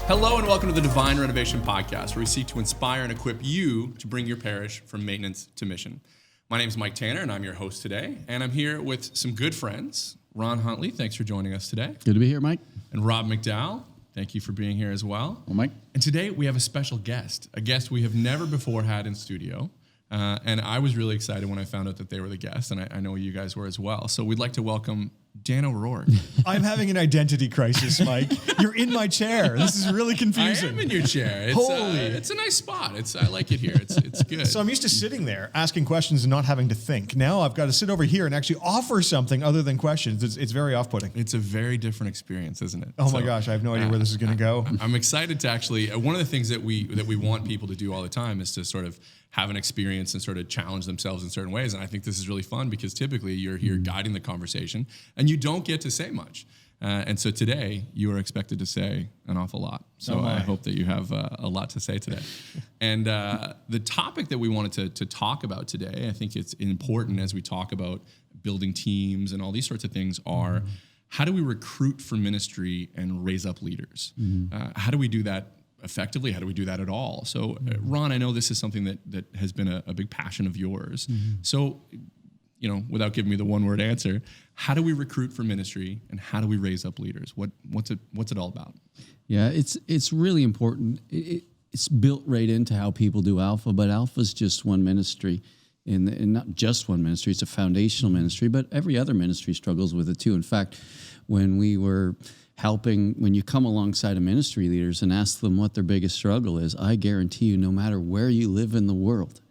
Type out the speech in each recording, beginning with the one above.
Hello and welcome to the Divine Renovation Podcast, where we seek to inspire and equip you to bring your parish from maintenance to mission. My name is Mike Tanner, and I'm your host today. And I'm here with some good friends. Ron Huntley, thanks for joining us today. Good to be here, Mike. And Rob McDowell, thank you for being here as well. Well, Mike. And today we have a special guest, a guest we have never before had in studio. And I was really excited when I found out that they were the guest, and I know you guys were as well. So we'd like to welcome Dan O'Rourke. I'm having an identity crisis, Mike. You're in my chair. This is really confusing. I am in your chair. It's a nice spot. I like it here. It's good. So I'm used to sitting there asking questions and not having to think. Now I've got to sit over here and actually offer something other than questions. It's very off-putting. It's a very different experience, isn't it? Oh my gosh, I have no idea where this is going to go. I'm excited to actually. One of the things that we want people to do all the time is to sort of have an experience and sort of challenge themselves in certain ways. And I think this is really fun because typically you're here guiding the conversation and you don't get to say much. And so today you are expected to say an awful lot. So I hope that you have a lot to say today. And the topic that we wanted to talk about today, I think it's important as we talk about building teams and all these sorts of things are how do we recruit for ministry and raise up leaders? How do we do that effectively? How do we do that at all? So, Ron, I know this is something that has been a big passion of yours. So, without giving me the one-word answer, how do we recruit for ministry and how do we raise up leaders? What's it all about? Yeah, it's really important. It's built right into how people do Alpha, but Alpha is just one ministry, and not just one ministry. It's a foundational ministry, but every other ministry struggles with it too. In fact, when you come alongside of ministry leaders and ask them what their biggest struggle is, I guarantee you, no matter where you live in the world,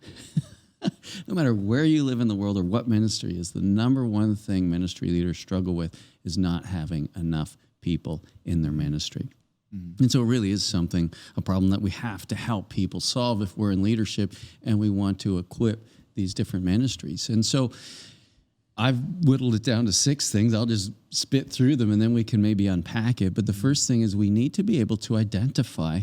no matter where you live in the world or what ministry is, the number one thing ministry leaders struggle with is not having enough people in their ministry. And so it really is a problem that we have to help people solve if we're in leadership and we want to equip these different ministries. And so I've whittled it down to 6 things. I'll just spit through them and then we can maybe unpack it. But the first thing is we need to be able to identify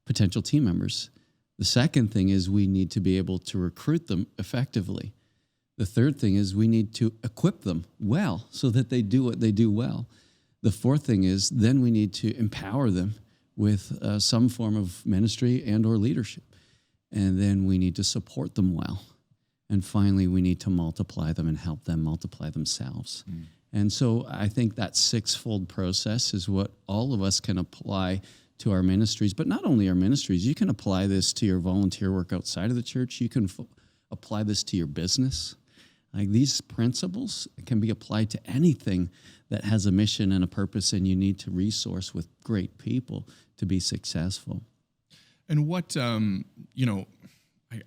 potential team members. The second thing is we need to be able to recruit them effectively. The third thing is we need to equip them well so that they do what they do well. The fourth thing is then we need to empower them with some form of ministry and or leadership. And then we need to support them well. And finally, we need to multiply them and help them multiply themselves. And so I think that 6-fold process is what all of us can apply to our ministries, but not only our ministries. You can apply this to your volunteer work outside of the church. You can apply this to your business. Like these principles can be applied to anything that has a mission and a purpose, and you need to resource with great people to be successful. And what, I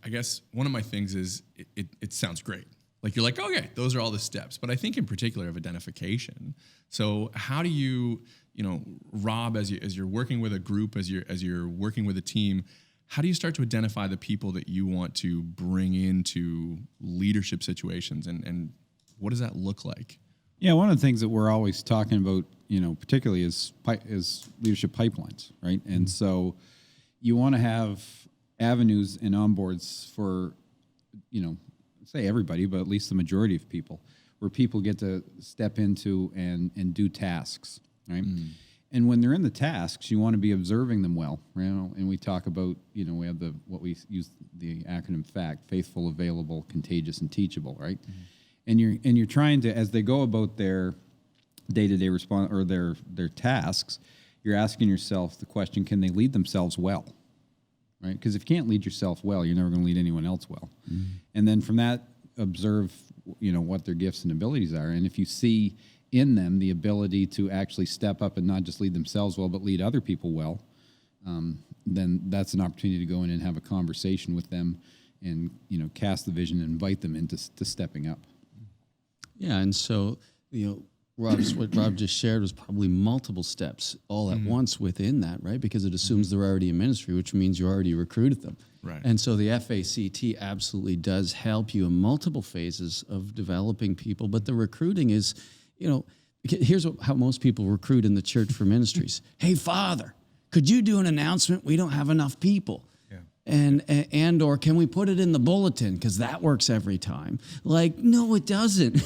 guess one of my things is it sounds great. Like you're like, okay, those are all the steps. But I think in particular of identification. So how do you, Rob, as you're working with a group, as you're working with a team, how do you start to identify the people that you want to bring into leadership situations, and what does that look like? Yeah, one of the things that we're always talking about, particularly is leadership pipelines, right? And so you want to have avenues and onboards for, say everybody, but at least the majority of people, where people get to step into and do tasks, right? And when they're in the tasks, you want to be observing them well, and we talk about, we have what we use the acronym FACT: faithful, available, contagious, and teachable, right? And you're trying to, as they go about their day-to-day response or their tasks, you're asking yourself the question, can they lead themselves well? Right? Because if you can't lead yourself well, you're never going to lead anyone else well. And then from that, observe, what their gifts and abilities are. And if you see in them the ability to actually step up and not just lead themselves well, but lead other people well, then that's an opportunity to go in and have a conversation with them and, cast the vision and invite them into stepping up. Yeah, and so, what Rob just shared was probably multiple steps all at once within that, right? Because it assumes they're already in ministry, which means you already recruited them. Right. And so the FACT absolutely does help you in multiple phases of developing people. But the recruiting is, here's how most people recruit in the church for ministries. Hey, Father, could you do an announcement? We don't have enough people. And or can we put it in the bulletin? Because that works every time. Like, no, it doesn't.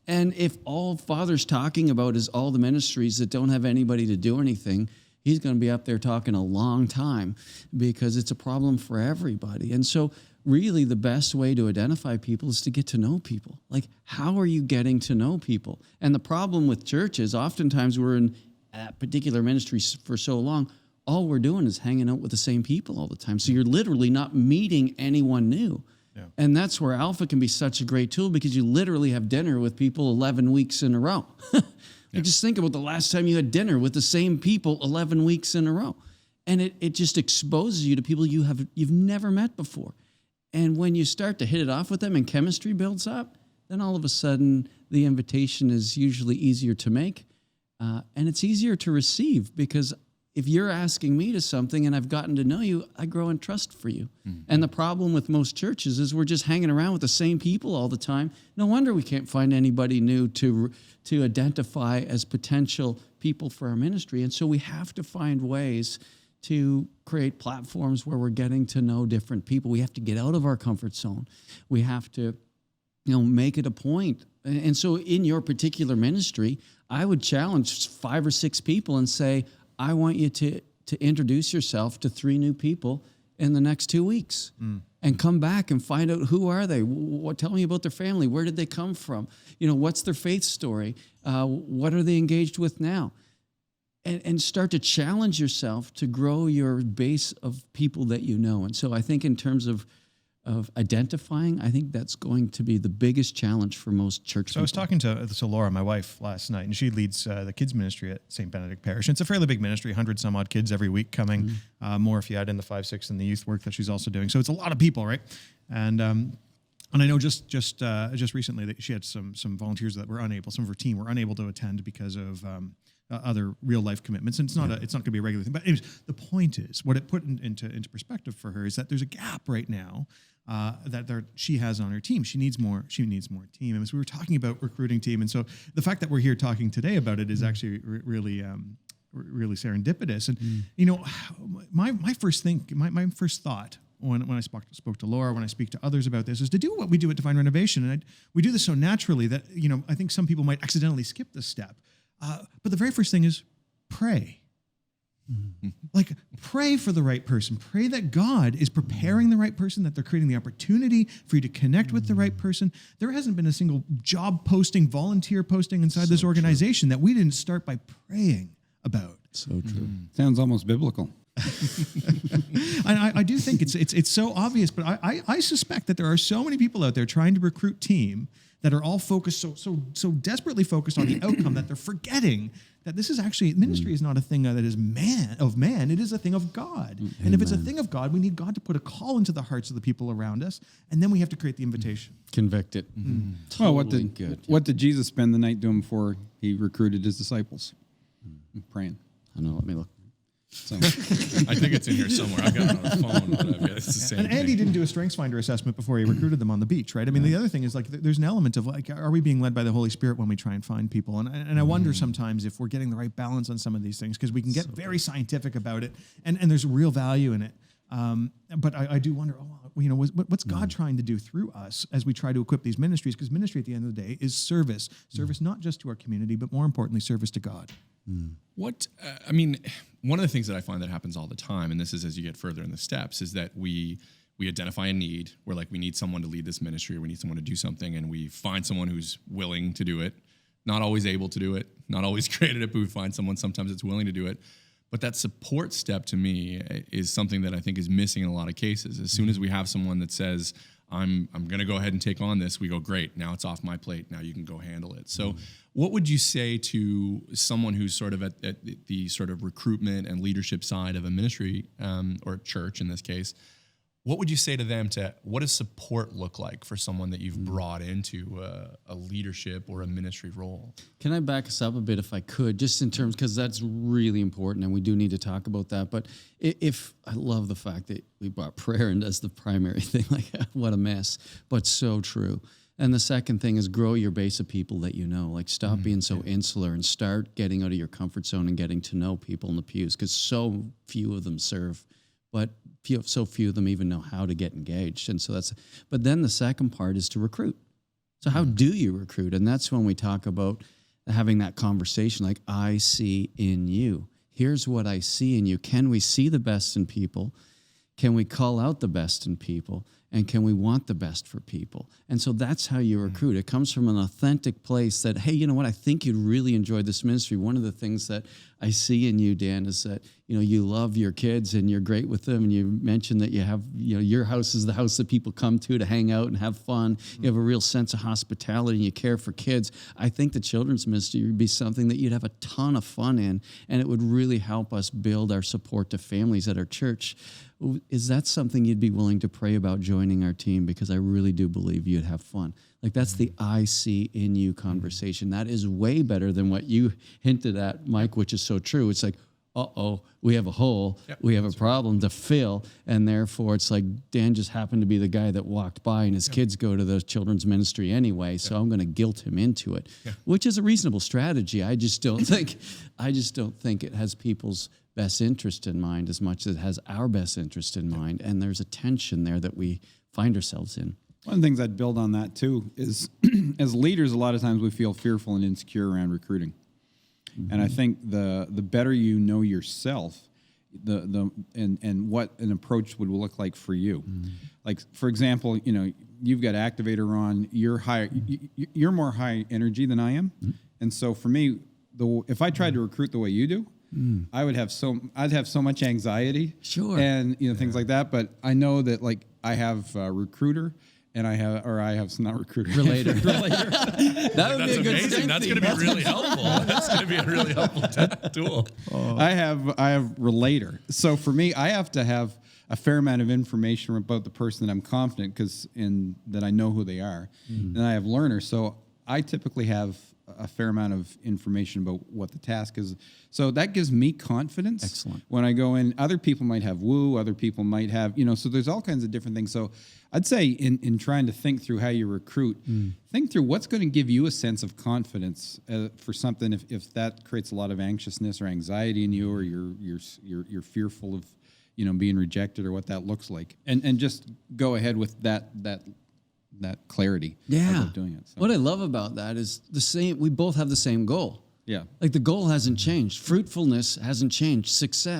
And if all Father's talking about is all the ministries that don't have anybody to do anything, he's going to be up there talking a long time because it's a problem for everybody. And so really the best way to identify people is to get to know people. Like, how are you getting to know people? And the problem with church is oftentimes we're in a particular ministry for so long, all we're doing is hanging out with the same people all the time. So you're literally not meeting anyone new. Yeah. And that's where Alpha can be such a great tool, because you literally have dinner with people 11 weeks in a row. Just think about the last time you had dinner with the same people 11 weeks in a row. And it just exposes you to people you've never met before. And when you start to hit it off with them and chemistry builds up, then all of a sudden the invitation is usually easier to make. And it's easier to receive, because if you're asking me to something and I've gotten to know you, I grow in trust for you. Mm-hmm. And the problem with most churches is we're just hanging around with the same people all the time. No wonder we can't find anybody new to identify as potential people for our ministry. And so we have to find ways to create platforms where we're getting to know different people. We have to get out of our comfort zone. We have to, make it a point. And so in your particular ministry, I would challenge 5 or 6 people and say, I want you to introduce yourself to 3 new people in the next 2 weeks, and come back and find out, who are they? Tell me about their family. Where did they come from? What's their faith story? What are they engaged with now? And start to challenge yourself to grow your base of people that you know. And so I think in terms of identifying, I think that's going to be the biggest challenge for most church people. I was talking to Laura, my wife, last night, and she leads the kids ministry at St. Benedict Parish. It's a fairly big ministry, 100 some odd kids every week coming, more if you add in the 5, 6 and the youth work that she's also doing. So it's a lot of people, right? And I know just recently that she had some volunteers that were unable, some of her team were unable to attend because of other real life commitments, and it's not going to be a regular thing. But anyways, the point is, what it put into perspective for her is that there's a gap right now that she has on her team. She needs more team. And so we were talking about recruiting team, and so the fact that we're here talking today about it is actually really serendipitous. And my first thought when I spoke to Laura, when I speak to others about this, is to do what we do at Divine Renovation, and we do this so naturally that I think some people might accidentally skip this step. But the very first thing is pray. Mm-hmm. Like, pray for the right person. Pray that God is preparing the right person, that they're creating the opportunity for you to connect with the right person. There hasn't been a single job posting, volunteer posting inside this organization that we didn't start by praying about. So true. Sounds almost biblical. And I do think it's so obvious, but I suspect that there are so many people out there trying to recruit team that are all focused so desperately focused on the outcome that they're forgetting that this is actually, ministry is not a thing that is man, it is a thing of God. Amen. And if it's a thing of God, we need God to put a call into the hearts of the people around us, and then we have to create the invitation. Convict it. Mm-hmm. Totally what did Jesus spend the night doing before he recruited his disciples? Praying. I know, let me look. So, I think it's in here somewhere. I got it on the phone. But it's the same and Andy didn't do a StrengthsFinder assessment before he recruited them on the beach, right? I mean, the other thing is, like, there's an element of, like, are we being led by the Holy Spirit when we try and find people? And I wonder sometimes if we're getting the right balance on some of these things, because we can get very scientific about it, and there's real value in it. But I do wonder, what's God trying to do through us as we try to equip these ministries? Because ministry at the end of the day is service not just to our community, but more importantly, service to God. One of the things that I find that happens all the time, and this is as you get further in the steps, is that we identify a need. We're like, we need someone to lead this ministry, or we need someone to do something, and we find someone who's willing to do it, not always able to do it, not always great at it, but we find someone sometimes that's willing to do it. But that support step, to me, is something that I think is missing in a lot of cases. As soon as we have someone that says, I'm going to go ahead and take on this, we go, great, now it's off my plate, now you can go handle it. So what would you say to someone who's sort of at the sort of recruitment and leadership side of a ministry, or church in this case? What would you say to them what does support look like for someone that you've brought into a leadership or a ministry role? Can I back us up a bit if I could, just in terms, because that's really important and we do need to talk about that. But if I love the fact that we brought prayer in as the primary thing, like what a mess, but so true. And the second thing is grow your base of people that you know. Like, stop being so insular and start getting out of your comfort zone and getting to know people in the pews, because so few of them serve. But so few of them even know how to get engaged. And so but then the second part is to recruit. So how do you recruit? And that's when we talk about having that conversation, like, I see in you. here's what I see in you. Can we see the best in people? Can we call out the best in people? And can we want the best for people? And so that's how you recruit. It comes from an authentic place that, hey, you know what? I think you'd really enjoy this ministry. One of the things that I see in you, Dan, is that, you love your kids and you're great with them. And you mentioned that you have, your house is the house that people come to hang out and have fun. You have a real sense of hospitality and you care for kids. I think the children's ministry would be something that you'd have a ton of fun in, and it would really help us build our support to families at our church. Is that something you'd be willing to pray about joining our team? Because I really do believe you'd have fun. Like, that's the I see in you conversation. That is way better than what you hinted at, Mike, which is so true. It's like, we have a hole, we have a problem to fill, and therefore it's like Dan just happened to be the guy that walked by, and his kids go to the children's ministry anyway, so I'm going to guilt him into it, which is a reasonable strategy. I just don't think it has people's best interest in mind as much as it has our best interest in mind, and there's a tension there that we find ourselves in. One of the things I'd build on that too is, as leaders, a lot of times we feel fearful and insecure around recruiting. Mm-hmm. And I think the better you know yourself, and what an approach would look like for you. Mm-hmm. Like, for example, you've got Activator on. You're more high energy than I am, and so for me, if I tried to recruit the way you do, I'd have so much anxiety, and things like that. But I know that, like, I have a recruiter. And I have not recruiter. Relator. That would be a good amazing. That's going to be really helpful. That's going to be a really helpful tool. I have relator. So for me, I have to have a fair amount of information about the person that I'm confident that I know who they are. And I have learner. So I typically have a fair amount of information about what the task is. So that gives me confidence. Excellent. When I go in, other people might have woo, other people might have, so there's all kinds of different things. So I'd say in trying to think through how you recruit, think through what's going to give you a sense of confidence for something. If that creates a lot of anxiousness or anxiety in you, or you're fearful of, being rejected, or what that looks like, and just go ahead with that clarity about doing it. So. What I love about that is we both have the same goal. Yeah. Like, the goal hasn't changed. Fruitfulness hasn't changed.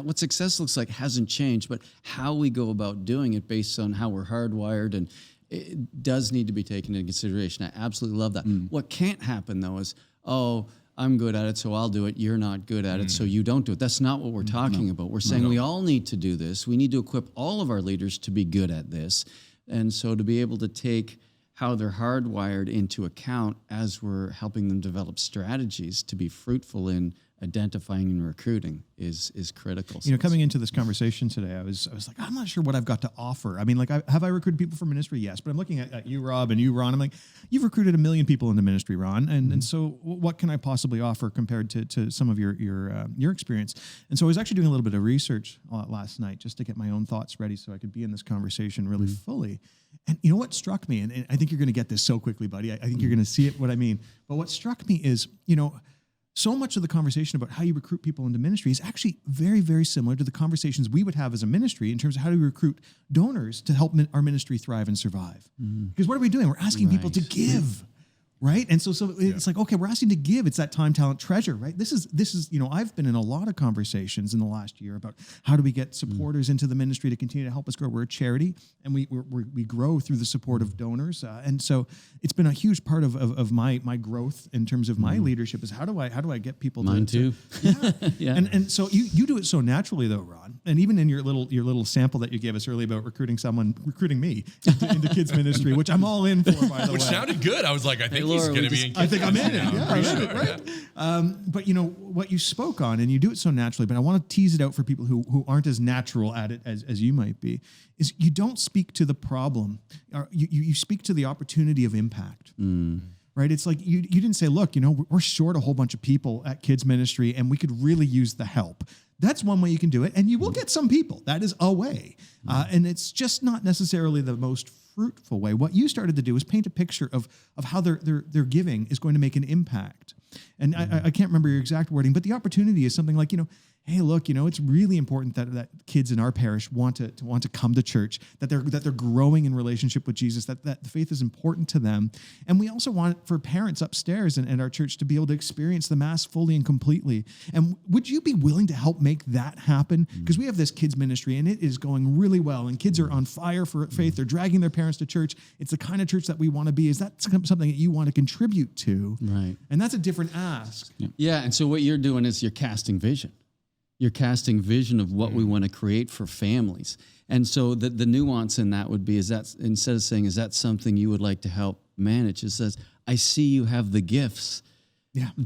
What success looks like hasn't changed, but how we go about doing it based on how we're hardwired, and it does need to be taken into consideration. I absolutely love that. What can't happen, though, is, I'm good at it, so I'll do it. You're not good at it, so you don't do it. That's not what we're talking about. We're saying we all need to do this. We need to equip all of our leaders to be good at this. And so to be able to take how they're hardwired into account as we're helping them develop strategies to be fruitful in identifying and recruiting is critical. Coming into this conversation today, I was like, I'm not sure what I've got to offer. I mean, like, have I recruited people for ministry? Yes, but I'm looking at you, Rob, and you, Ron. I'm like, you've recruited 1 million people into ministry, Ron, and so what can I possibly offer compared to some of your experience? And so I was actually doing a little bit of research last night just to get my own thoughts ready so I could be in this conversation really fully. And you know what struck me, and I think you're going to get this so quickly, buddy. I think you're going to see it, what I mean. But what struck me is, so much of the conversation about how you recruit people into ministry is actually very, very similar to the conversations we would have as a ministry in terms of how do we recruit donors to help our ministry thrive and survive. Because what are we doing? We're asking people to give. Right. And so it's like, okay, we're asking to give. It's that time, talent, treasure, right? This is, I've been in a lot of conversations in the last year about how do we get supporters into the ministry to continue to help us grow. We're a charity, and we grow through the support of donors. And so it's been a huge part of my growth in terms of my leadership is how do I get people Mine too. Yeah. And so you do it so naturally though, Ron. And even in your little sample that you gave us earlier about recruiting me into kids ministry, which I'm all in for, by the way. Which sounded good. I was like, I think he's going to be in kids. I think I'm in it. Yeah, right. But what you spoke on, and you do it so naturally, but I want to tease it out for people who aren't as natural at it as you might be, is you don't speak to the problem. You speak to the opportunity of impact. Right? It's like you didn't say, look, we're short a whole bunch of people at kids ministry and we could really use the help. That's one way you can do it. And you will get some people. That is a way. And it's just not necessarily the most fruitful way. What you started to do is paint a picture of how their giving is going to make an impact. And I can't remember your exact wording, but the opportunity is something like, hey, look, it's really important that kids in our parish want to come to church, that they're growing in relationship with Jesus, that the faith is important to them. And we also want for parents upstairs in our church to be able to experience the Mass fully and completely. And would you be willing to help make that happen? Because we have this kids ministry and it is going really well, and kids are on fire for faith. They're dragging their parents to church. It's the kind of church that we want to be. Is that something that you want to contribute to? Right. And that's a different ask. Yeah. And so what you're doing is you're casting vision. You're casting vision of what we want to create for families. And so the nuance in that would be, is that instead of saying, is that something you would like to help manage? It says, I see you have the gifts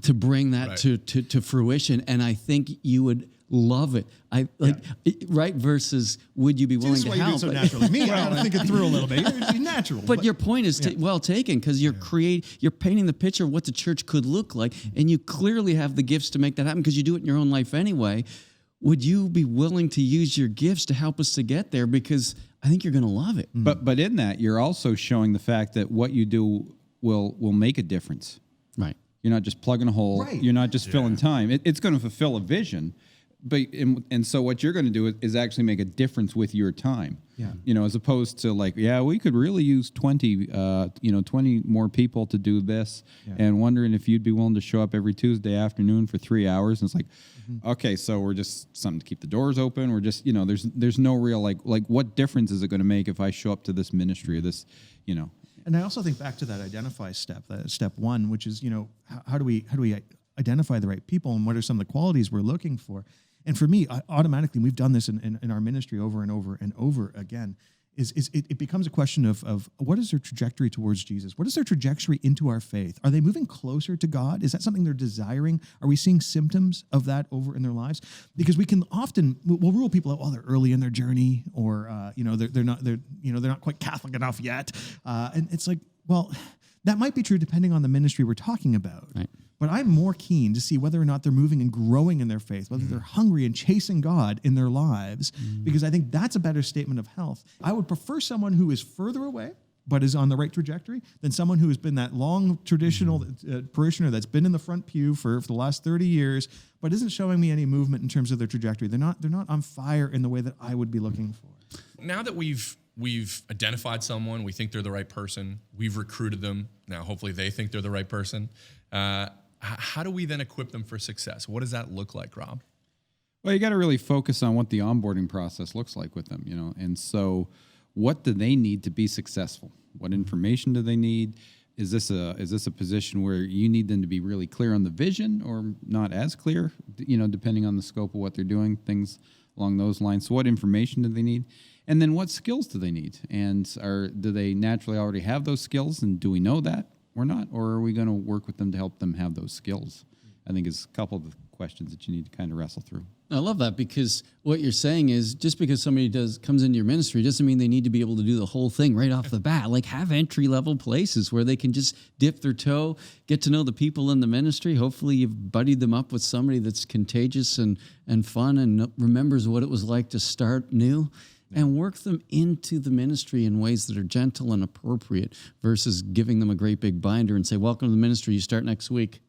to bring that to fruition. And I think you would love it. Right? Versus, would you be willing to help? This is why you do it so naturally. Me, I got to think it through a little bit. It's natural. But your point is well taken, because you're painting the picture of what the church could look like, and you clearly have the gifts to make that happen because you do it in your own life anyway. Would you be willing to use your gifts to help us to get there? Because I think you're going to love it. But in that, you're also showing the fact that what you do will make a difference. Right. You're not just plugging a hole. Right. You're not just filling time. It's going to fulfill a vision. But and so what you're going to do is actually make a difference with your time. Yeah. As opposed to we could really use 20 more people to do this, and wondering if you'd be willing to show up every Tuesday afternoon for 3 hours. And it's like, okay, so we're just something to keep the doors open. We're just, there's no real like what difference is it going to make if I show up to this ministry or this, And I also think back to that identify step, step one, which is, how do we identify the right people, and what are some of the qualities we're looking for? And for me, automatically, we've done this in our ministry over and over and over again, it becomes a question of what is their trajectory towards Jesus? What is their trajectory into our faith? Are they moving closer to God? Is that something they're desiring? Are we seeing symptoms of that over in their lives? Because we can often, we'll rule people out while they're early in their journey, or they're not quite Catholic enough yet. And it's like, well, that might be true depending on the ministry we're talking about. Right. But I'm more keen to see whether or not they're moving and growing in their faith, whether they're hungry and chasing God in their lives, because I think that's a better statement of health. I would prefer someone who is further away but is on the right trajectory than someone who has been that long traditional parishioner that's been in the front pew for the last 30 years, but isn't showing me any movement in terms of their trajectory. They're not on fire in the way that I would be looking for. Now that we've identified someone, we think they're the right person, we've recruited them, now hopefully they think they're the right person, how do we then equip them for success? What does that look like, Rob? Well, you got to really focus on what the onboarding process looks like with them, and so what do they need to be successful? What information do they need? Is this a position where you need them to be really clear on the vision, or not as clear, depending on the scope of what they're doing, things along those lines. So what information do they need? And then what skills do they need? And do they naturally already have those skills, and do we know that or not? Or are we going to work with them to help them have those skills? I think is a couple of the questions that you need to kind of wrestle through. I love that, because what you're saying is, just because somebody comes into your ministry doesn't mean they need to be able to do the whole thing right off the bat. Like, have entry-level places where they can just dip their toe, get to know the people in the ministry. Hopefully you've buddied them up with somebody that's contagious and fun and remembers what it was like to start new. And work them into the ministry in ways that are gentle and appropriate, versus giving them a great big binder and say, welcome to the ministry, you start next week.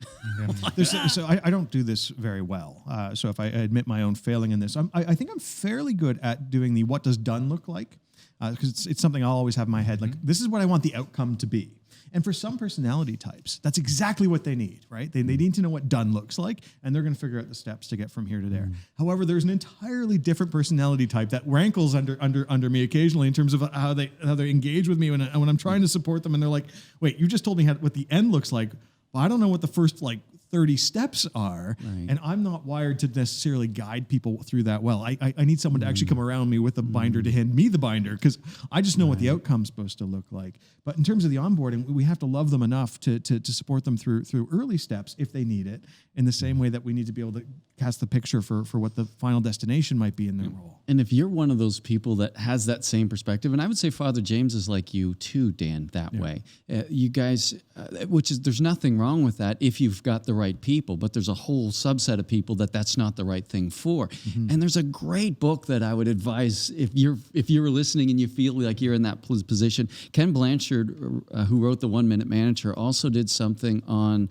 So I don't do this very well. So if I admit my own failing in this, I think I'm fairly good at doing the what does done look like, because it's something I'll always have in my head. Like, this is what I want the outcome to be. And for some personality types, that's exactly what they need, right? They need to know what done looks like, and they're going to figure out the steps to get from here to there. However, there's an entirely different personality type that rankles under me occasionally in terms of how they engage with me when I'm trying to support them, and they're like, "Wait, you just told me what the end looks like, but I don't know what the first 30 steps are." Right. And I'm not wired to necessarily guide people through that well. I need someone to actually come around me with a binder to hand me the binder, because I just know what the outcome's supposed to look like. But in terms of the onboarding, we have to love them enough to support them through early steps if they need it, in the same way that we need to be able to cast the picture for what the final destination might be in their role. And if you're one of those people that has that same perspective, and I would say Father James is like you too, Dan, that way. You guys, there's nothing wrong with that if you've got the right people, but there's a whole subset of people that's not the right thing for. And there's a great book that I would advise if you're listening and you feel like you're in that position. Ken Blanchard, who wrote The 1 Minute Manager, also did something on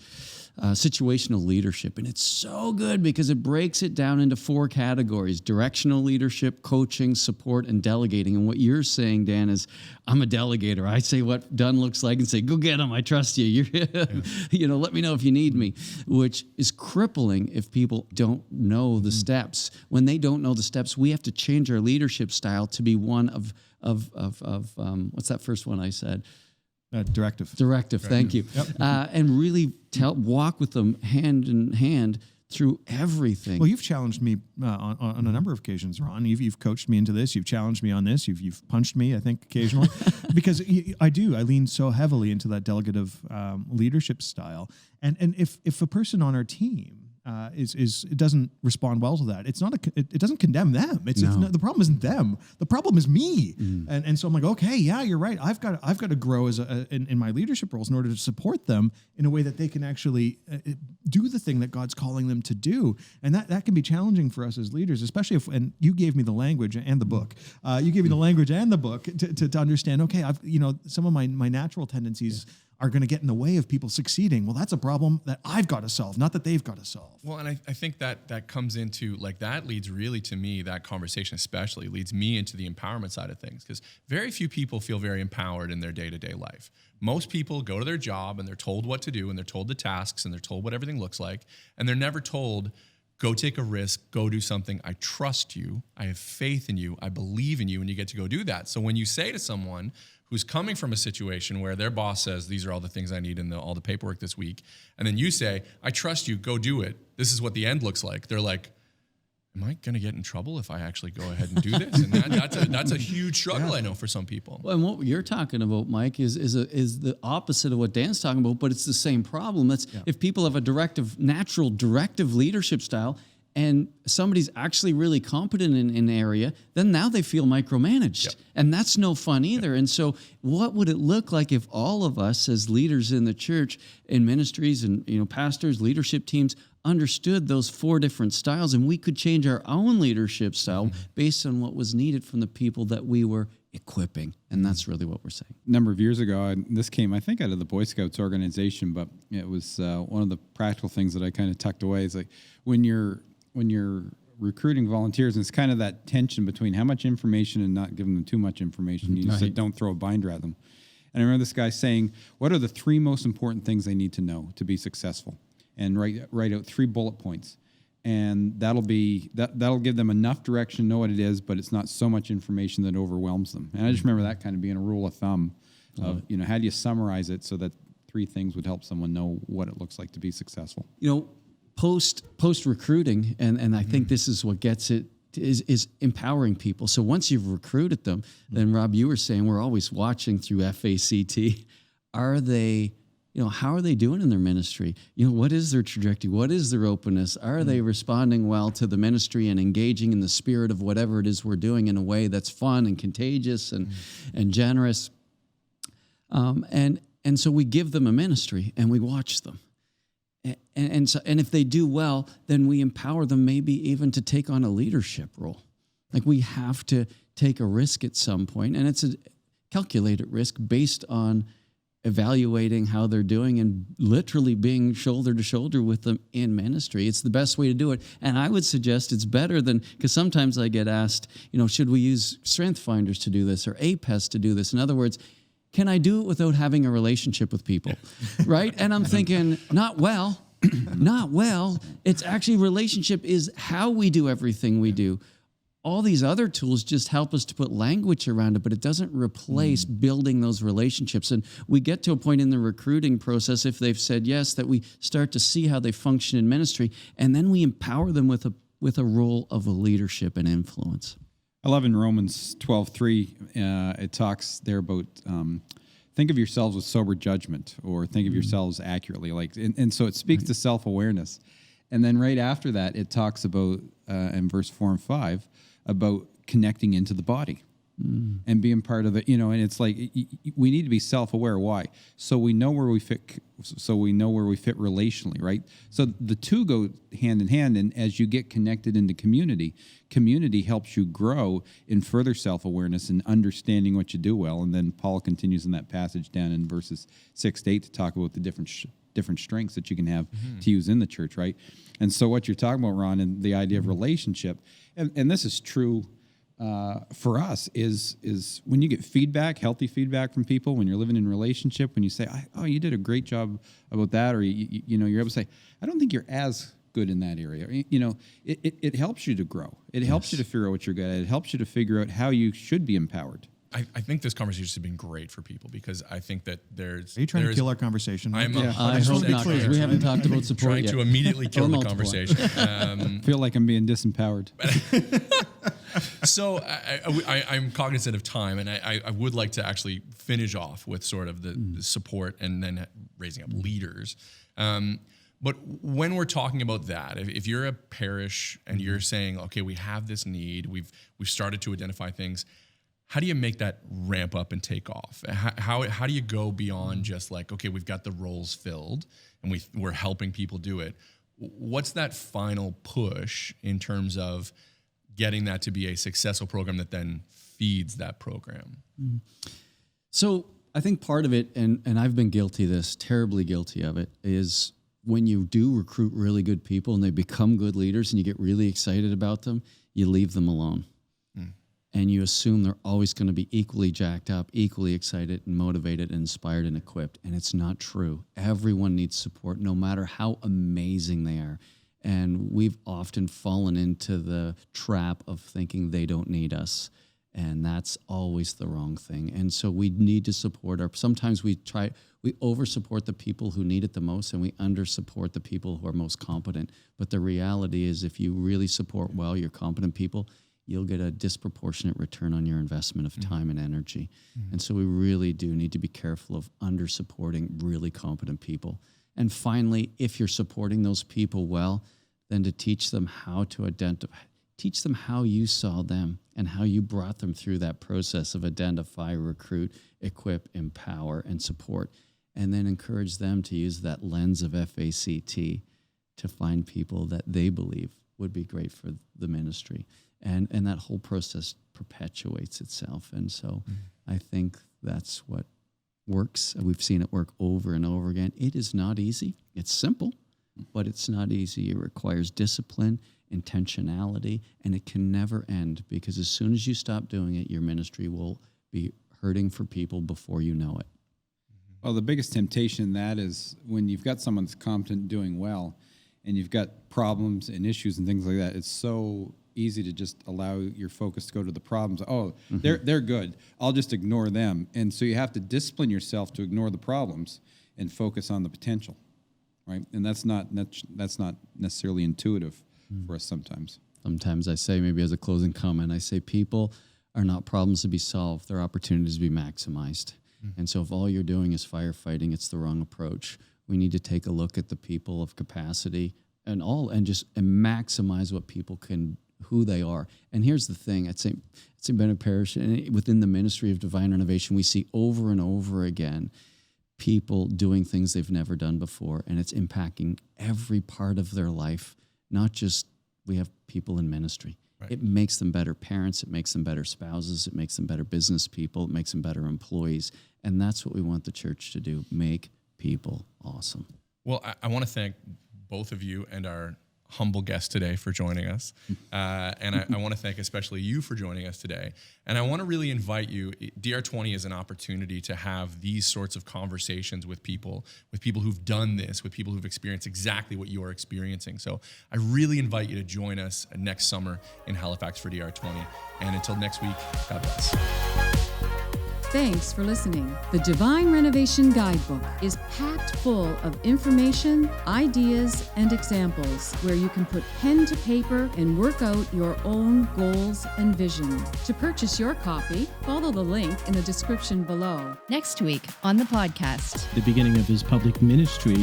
situational leadership. And it's so good because it breaks it down into 4 categories: directional leadership, coaching, support, and delegating. And what you're saying, Dan, is I'm a delegator. I say what done looks like and say, go get them. I trust you. You're, let me know if you need me, which is crippling if people don't know the steps. When they don't know the steps, we have to change our leadership style to be one of what's that first one I said? Directive. Thank you. Yep. And really walk with them hand in hand through everything. Well, you've challenged me on a number of occasions, Ron. You've coached me into this. You've challenged me on this. You've punched me, I think, occasionally, because I lean so heavily into that delegative leadership style. And if a person on our team it doesn't respond well to that, it's not it doesn't condemn them. It's the problem isn't them. The problem is me. And so I'm like, okay, yeah, you're right. I've got to grow in my leadership roles in order to support them in a way that they can actually do the thing that God's calling them to do. And that can be challenging for us as leaders, especially and you gave me the language and the book. You gave me the language and the book to understand. Okay, some of my natural tendencies are going to get in the way of people succeeding. Well, that's a problem that I've got to solve, not that they've got to solve. Well, and I think that comes into, that leads really to me, that conversation especially leads me into the empowerment side of things, because very few people feel very empowered in their day-to-day life. Most people go to their job and they're told what to do, and they're told the tasks, and they're told what everything looks like, and they're never told, go take a risk, go do something. I trust you. I have faith in you. I believe in you, and you get to go do that. So when you say to someone who's coming from a situation where their boss says, these are all the things I need in all the paperwork this week, and then you say, I trust you, go do it. This is what the end looks like. They're like, am I going to get in trouble if I actually go ahead and do this? And that's a huge struggle, I know, for some people. Well, and what you're talking about, Mike, is the opposite of what Dan's talking about, but it's the same problem. If people have a natural directive leadership style, and somebody's actually really competent in an area, then now they feel micromanaged. Yep. And that's no fun either. Yep. And so what would it look like if all of us as leaders in the church, in ministries and pastors, leadership teams, understood those 4 different styles, and we could change our own leadership style based on what was needed from the people that we were equipping. And that's really what we're saying. A number of years ago, and this came, I think, out of the Boy Scouts organization, but it was one of the practical things that I kind of tucked away is like when you're recruiting volunteers, and it's kind of that tension between how much information and not giving them too much information. You just don't throw a binder at them. And I remember this guy saying, what are the 3 most important things they need to know to be successful? And write out 3 bullet points. And that'll give them enough direction, know what it is, but it's not so much information that overwhelms them. And I just remember that kind of being a rule of thumb of, how do you summarize it so that 3 things would help someone know what it looks like to be successful? Post recruiting, and I think this is what gets it, is empowering people. So once you've recruited them, then Rob, you were saying we're always watching through FACT. Are they, how are they doing in their ministry? What is their trajectory? What is their openness? Are they responding well to the ministry and engaging in the spirit of whatever it is we're doing in a way that's fun and contagious and generous? And so we give them a ministry and we watch them. And if they do well, then we empower them maybe even to take on a leadership role. Like we have to take a risk at some point, and it's a calculated risk based on evaluating how they're doing and literally being shoulder to shoulder with them in ministry. It's the best way to do it. And I would suggest it's better than, because sometimes I get asked, should we use strength finders to do this or APES to do this? In other words, can I do it without having a relationship with people, right? And I'm thinking, not well. It's actually, relationship is how we do everything we do. All these other tools just help us to put language around it, but it doesn't replace building those relationships. And we get to a point in the recruiting process, if they've said yes, that we start to see how they function in ministry, and then we empower them with a role of a leadership and influence. I love in Romans 12:3, it talks there about think of yourselves with sober judgment, or think of yourselves accurately. And so it speaks to self-awareness. And then right after that, it talks about, in verse 4 and 5, about connecting into the body and being part of it. And it's like we need to be self-aware. Why? So we know where we fit. So we know where we fit relationally, right? So the 2 go hand in hand. And as you get connected into community helps you grow in further self-awareness and understanding what you do well. And then Paul continues in that passage down in verses 6 to 8 to talk about the different different strengths that you can have to use in the church, right? And so what you're talking about, Ron, and the idea of relationship, and this is true for us, is when you get feedback, healthy feedback from people, when you're living in a relationship, when you say, oh, you did a great job about that, or you know, you're able to say, I don't think you're as good in that area. You know, it helps you to grow. It helps you to figure out what you're good at. It helps you to figure out how you should be empowered. I think this conversation has been great for people because I think that there's. Are you trying to kill our conversation? I'm I hope not, because we haven't talked about support trying yet. to immediately kill the multiply. conversation. I feel like I'm being disempowered. So I'm cognizant of time, and I would like to actually finish off with sort of the support and then raising up leaders. But when we're talking about that, if you're a parish and you're saying, okay, we have this need, we've started to identify things, how do you make that ramp up and take off? How do you go beyond just like, okay, we've got the roles filled and we're helping people do it? What's that final push in terms of getting that to be a successful program that then feeds that program? So I think part of it, and I've been guilty of this, terribly guilty of it, is when you do recruit really good people and they become good leaders and you get really excited about them, you leave them alone. And you assume they're always going to be equally jacked up, equally excited and motivated and inspired and equipped. And it's not true. Everyone needs support, no matter how amazing they are. And we've often fallen into the trap of thinking they don't need us. And that's always the wrong thing. And so we need to support sometimes we over-support the people who need it the most and we under-support the people who are most competent. But the reality is if you really support well your competent people, you'll get a disproportionate return on your investment of time and energy. And so we really do need to be careful of under-supporting really competent people. And finally, if you're supporting those people well, then to teach them how to identify, teach them how you saw them and how you brought them through that process of identify, recruit, equip, empower, and support. And then encourage them to use that lens of FACT to find people that they believe would be great for the ministry. And that whole process perpetuates itself. And so I think that's what works. We've seen it work over and over again. It is not easy. It's simple, but it's not easy. It requires discipline, intentionality, and it can never end because as soon as you stop doing it, your ministry will be hurting for people before you know it. Well, the biggest temptation in that is when you've got someone that's competent doing well and you've got problems and issues and things like that, it's so easy to just allow your focus to go to the problems. Oh, they're good. I'll just ignore them. And so you have to discipline yourself to ignore the problems and focus on the potential, right? And that's not necessarily intuitive for us sometimes. Sometimes I say, maybe as a closing comment, I say people are not problems to be solved. They're opportunities to be maximized. And so if all you're doing is firefighting, it's the wrong approach. We need to take a look at the people of capacity and maximize what people can, who they are. And here's the thing, at St. Benedict Parish, and within the ministry of divine renovation, we see over and over again people doing things they've never done before, and it's impacting every part of their life, not just we have people in ministry. Right. It makes them better parents, it makes them better spouses, it makes them better business people, it makes them better employees, and that's what we want the church to do, make people awesome. Well, I want to thank both of you and our humble guest today for joining us. And I want to thank especially you for joining us today. And I want to really invite you, DR20 is an opportunity to have these sorts of conversations with people who've done this, with people who've experienced exactly what you're experiencing. So I really invite you to join us next summer in Halifax for DR20. And until next week, God bless. Thanks for listening. The Divine Renovation Guidebook is packed full of information, ideas, and examples where you can put pen to paper and work out your own goals and vision. To purchase your copy, follow the link in the description below. Next week on the podcast. The beginning of his public ministry,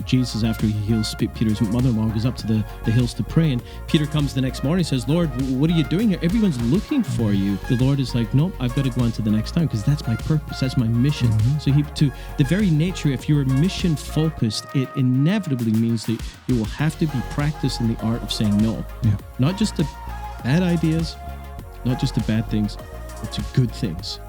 Jesus, after he heals Peter's mother-in-law, goes up to the hills to pray, and Peter comes the next morning and says, Lord, what are you doing here? Everyone's looking for you. The Lord is like, nope, I've got to go on to the next time because that's my purpose, that's my mission. So to the very nature, if you're mission focused, it inevitably means that you will have to be practiced in the art of saying no. Not just to bad ideas, not just to bad things, but to good things.